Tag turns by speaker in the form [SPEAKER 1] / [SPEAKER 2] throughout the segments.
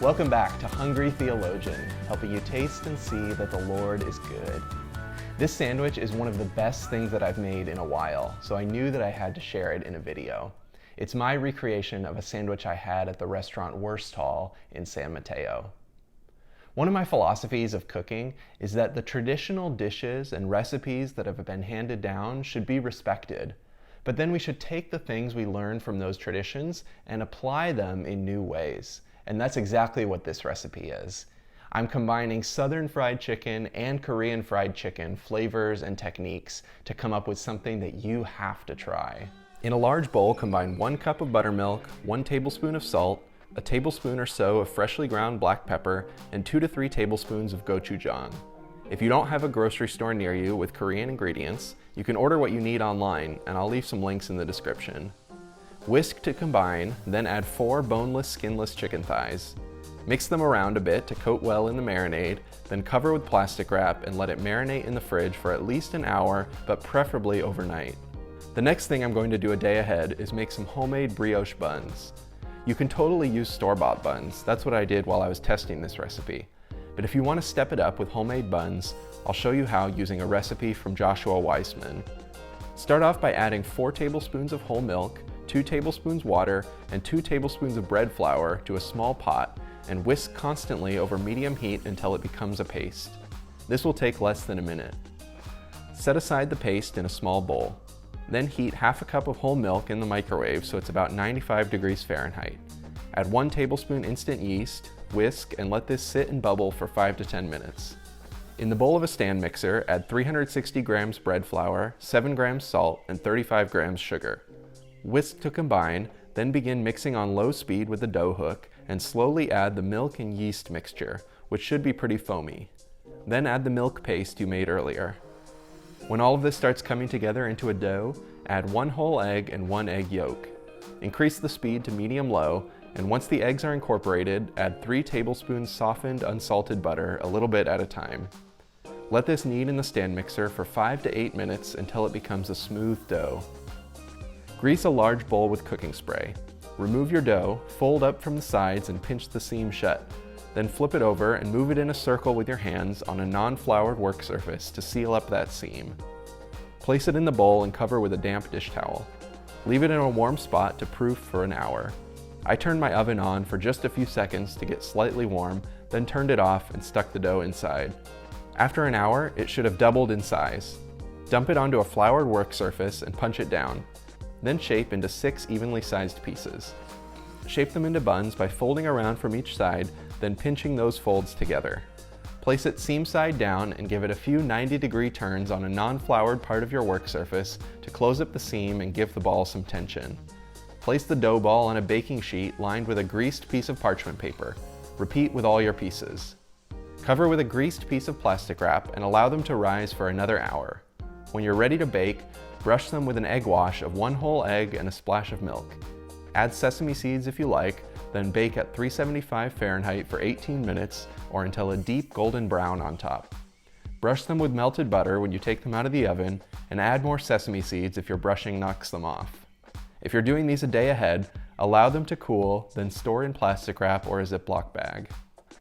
[SPEAKER 1] Welcome back to Hungry Theologian, helping you taste and see that the Lord is good. This sandwich is one of the best things that I've made in a while, so I knew that I had to share it in a video. It's my recreation of a sandwich I had at the restaurant Wursthall in San Mateo. One of my philosophies of cooking is that the traditional dishes and recipes that have been handed down should be respected, but then we should take the things we learn from those traditions and apply them in new ways. And that's exactly what this recipe is. I'm combining Southern fried chicken and Korean fried chicken flavors and techniques to come up with something that you have to try. In a large bowl, combine 1 cup of buttermilk, 1 tablespoon of salt, a tablespoon or so of freshly ground black pepper, and 2 to 3 tablespoons of gochujang. If you don't have a grocery store near you with Korean ingredients, you can order what you need online, and I'll leave some links in the description. Whisk to combine, then add 4 boneless, skinless chicken thighs. Mix them around a bit to coat well in the marinade, then cover with plastic wrap and let it marinate in the fridge for at least an hour, but preferably overnight. The next thing I'm going to do a day ahead is make some homemade brioche buns. You can totally use store-bought buns. That's what I did while I was testing this recipe. But if you want to step it up with homemade buns, I'll show you how using a recipe from Joshua Weissman. Start off by adding 4 tablespoons of whole milk, 2 tablespoons water, and 2 tablespoons of bread flour to a small pot, and whisk constantly over medium heat until it becomes a paste. This will take less than a minute. Set aside the paste in a small bowl. Then heat half a cup of whole milk in the microwave so it's about 95 degrees Fahrenheit. Add 1 tablespoon instant yeast, whisk, and let this sit and bubble for 5 to 10 minutes. In the bowl of a stand mixer, add 360 grams bread flour, 7 grams salt, and 35 grams sugar. Whisk to combine, then begin mixing on low speed with the dough hook, and slowly add the milk and yeast mixture, which should be pretty foamy. Then add the milk paste you made earlier. When all of this starts coming together into a dough, add 1 whole egg and 1 egg yolk. Increase the speed to medium-low, and once the eggs are incorporated, add 3 tablespoons softened unsalted butter a little bit at a time. Let this knead in the stand mixer for 5 to 8 minutes until it becomes a smooth dough. Grease a large bowl with cooking spray. Remove your dough, fold up from the sides and pinch the seam shut. Then flip it over and move it in a circle with your hands on a non-floured work surface to seal up that seam. Place it in the bowl and cover with a damp dish towel. Leave it in a warm spot to proof for an hour. I turned my oven on for just a few seconds to get slightly warm, then turned it off and stuck the dough inside. After an hour, it should have doubled in size. Dump it onto a floured work surface and punch it down. Then shape into 6 evenly sized pieces. Shape them into buns by folding around from each side, then pinching those folds together. Place it seam side down and give it a few 90-degree turns on a non-floured part of your work surface to close up the seam and give the ball some tension. Place the dough ball on a baking sheet lined with a greased piece of parchment paper. Repeat with all your pieces. Cover with a greased piece of plastic wrap and allow them to rise for another hour. When you're ready to bake, brush them with an egg wash of 1 whole egg and a splash of milk. Add sesame seeds if you like, then bake at 375 Fahrenheit for 18 minutes or until a deep golden brown on top. Brush them with melted butter when you take them out of the oven, and add more sesame seeds if your brushing knocks them off. If you're doing these a day ahead, allow them to cool, then store in plastic wrap or a Ziploc bag.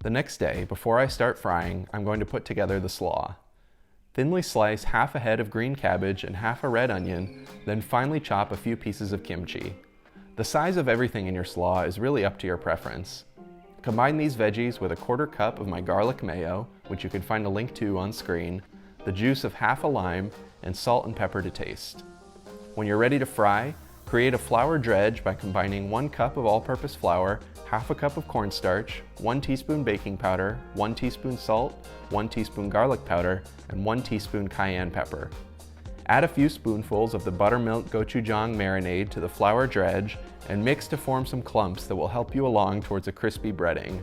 [SPEAKER 1] The next day, before I start frying, I'm going to put together the slaw. Thinly slice half a head of green cabbage and half a red onion, then finely chop a few pieces of kimchi. The size of everything in your slaw is really up to your preference. Combine these veggies with a 1/4 cup of my garlic mayo, which you can find a link to on screen, the juice of half a lime, and salt and pepper to taste. When you're ready to fry, create a flour dredge by combining 1 cup of all-purpose flour, half a cup of cornstarch, 1 teaspoon baking powder, 1 teaspoon salt, 1 teaspoon garlic powder, and 1 teaspoon cayenne pepper. Add a few spoonfuls of the buttermilk gochujang marinade to the flour dredge and mix to form some clumps that will help you along towards a crispy breading.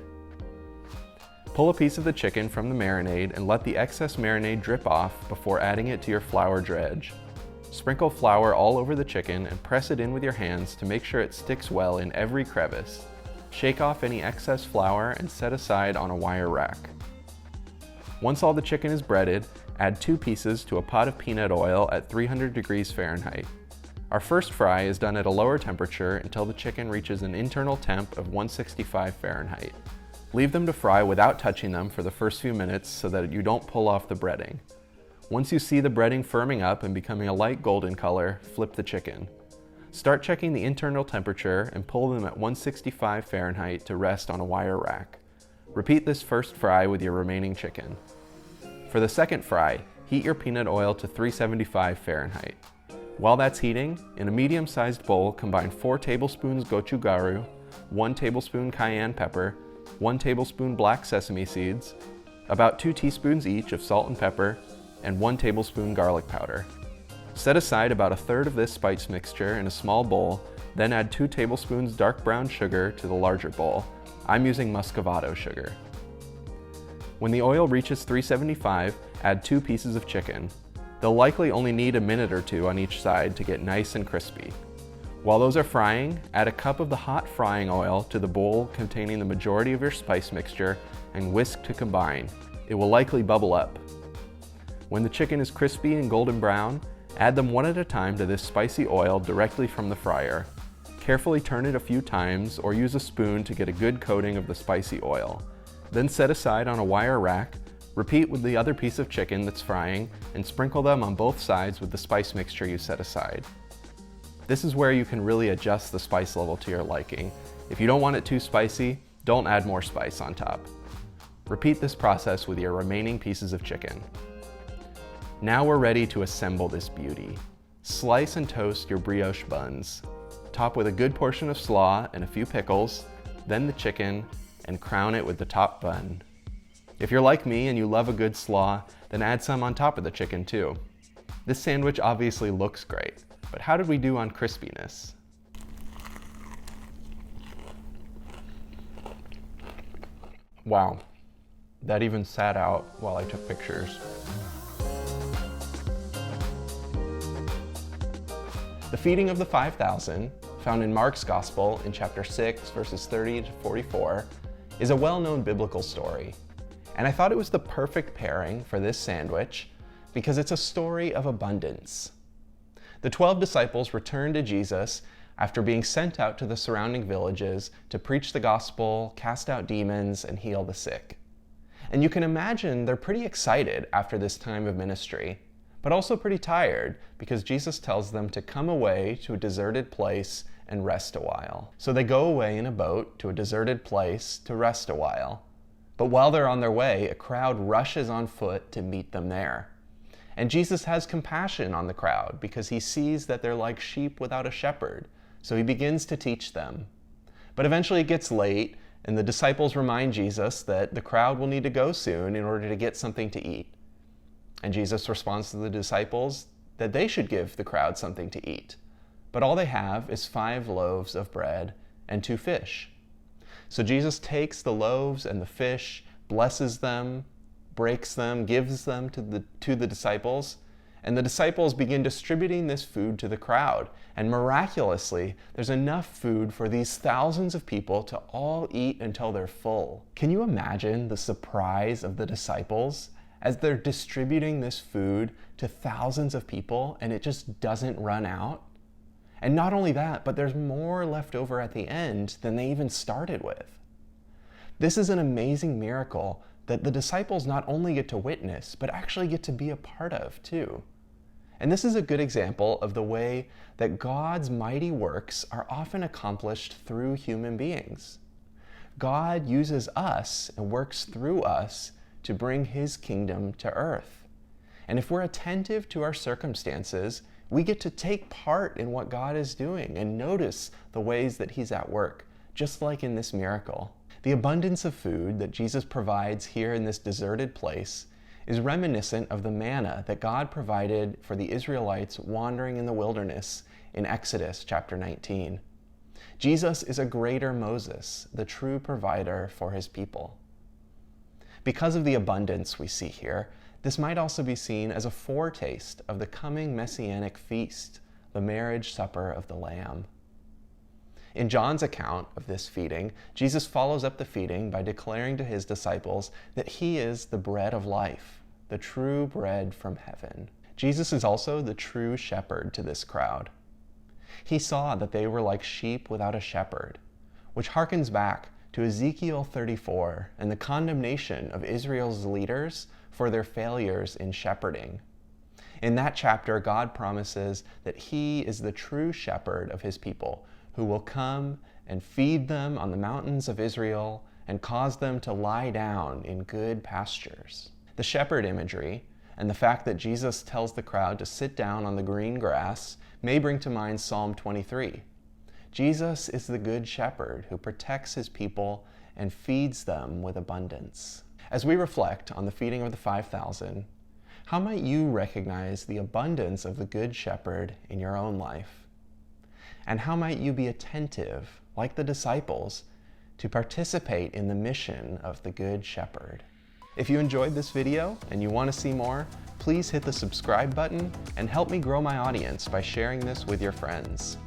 [SPEAKER 1] Pull a piece of the chicken from the marinade and let the excess marinade drip off before adding it to your flour dredge. Sprinkle flour all over the chicken and press it in with your hands to make sure it sticks well in every crevice. Shake off any excess flour and set aside on a wire rack. Once all the chicken is breaded, add 2 pieces to a pot of peanut oil at 300 degrees Fahrenheit. Our first fry is done at a lower temperature until the chicken reaches an internal temp of 165 Fahrenheit. Leave them to fry without touching them for the first few minutes so that you don't pull off the breading. Once you see the breading firming up and becoming a light golden color, flip the chicken. Start checking the internal temperature and pull them at 165 Fahrenheit to rest on a wire rack. Repeat this first fry with your remaining chicken. For the second fry, heat your peanut oil to 375 Fahrenheit. While that's heating, in a medium-sized bowl, combine 4 tablespoons gochugaru, 1 tablespoon cayenne pepper, 1 tablespoon black sesame seeds, about 2 teaspoons each of salt and pepper, and 1 tablespoon garlic powder. Set aside about 1/3 of this spice mixture in a small bowl, then add 2 tablespoons dark brown sugar to the larger bowl. I'm using muscovado sugar. When the oil reaches 375, add 2 pieces of chicken. They'll likely only need a minute or 2 on each side to get nice and crispy. While those are frying, add a cup of the hot frying oil to the bowl containing the majority of your spice mixture and whisk to combine. It will likely bubble up. When the chicken is crispy and golden brown, add them one at a time to this spicy oil directly from the fryer. Carefully turn it a few times or use a spoon to get a good coating of the spicy oil. Then set aside on a wire rack, repeat with the other piece of chicken that's frying, and sprinkle them on both sides with the spice mixture you set aside. This is where you can really adjust the spice level to your liking. If you don't want it too spicy, don't add more spice on top. Repeat this process with your remaining pieces of chicken. Now we're ready to assemble this beauty. Slice and toast your brioche buns. Top with a good portion of slaw and a few pickles, then the chicken, and crown it with the top bun. If you're like me and you love a good slaw, then add some on top of the chicken too. This sandwich obviously looks great, but how did we do on crispiness? Wow, that even sat out while I took pictures. The feeding of the 5,000, found in Mark's Gospel in chapter 6, verses 30 to 44, is a well-known biblical story. And I thought it was the perfect pairing for this sandwich because it's a story of abundance. The 12 disciples returned to Jesus after being sent out to the surrounding villages to preach the gospel, cast out demons, and heal the sick. And you can imagine they're pretty excited after this time of ministry, but also pretty tired because Jesus tells them to come away to a deserted place and rest a while. So they go away in a boat to a deserted place to rest a while. But while they're on their way, a crowd rushes on foot to meet them there. And Jesus has compassion on the crowd because he sees that they're like sheep without a shepherd. So he begins to teach them. But eventually it gets late, and the disciples remind Jesus that the crowd will need to go soon in order to get something to eat. And Jesus responds to the disciples that they should give the crowd something to eat. But all they have is 5 loaves of bread and 2 fish. So Jesus takes the loaves and the fish, blesses them, breaks them, gives them to the disciples, and the disciples begin distributing this food to the crowd. And miraculously, there's enough food for these thousands of people to all eat until they're full. Can you imagine the surprise of the disciples as they're distributing this food to thousands of people and it just doesn't run out? And not only that, but there's more left over at the end than they even started with. This is an amazing miracle that the disciples not only get to witness, but actually get to be a part of too. And this is a good example of the way that God's mighty works are often accomplished through human beings. God uses us and works through us to bring his kingdom to earth. And if we're attentive to our circumstances, we get to take part in what God is doing and notice the ways that he's at work, just like in this miracle. The abundance of food that Jesus provides here in this deserted place is reminiscent of the manna that God provided for the Israelites wandering in the wilderness in Exodus chapter 19. Jesus is a greater Moses, the true provider for his people. Because of the abundance we see here, this might also be seen as a foretaste of the coming messianic feast, the marriage supper of the Lamb. In John's account of this feeding, Jesus follows up the feeding by declaring to his disciples that he is the bread of life, the true bread from heaven. Jesus is also the true shepherd to this crowd. He saw that they were like sheep without a shepherd, which harkens back to Ezekiel 34 and the condemnation of Israel's leaders for their failures in shepherding. In that chapter, God promises that He is the true shepherd of His people, who will come and feed them on the mountains of Israel and cause them to lie down in good pastures. The shepherd imagery and the fact that Jesus tells the crowd to sit down on the green grass may bring to mind Psalm 23. Jesus is the good shepherd who protects His people and feeds them with abundance. As we reflect on the feeding of the 5,000, how might you recognize the abundance of the Good Shepherd in your own life? And how might you be attentive, like the disciples, to participate in the mission of the Good Shepherd? If you enjoyed this video and you want to see more, please hit the subscribe button and help me grow my audience by sharing this with your friends.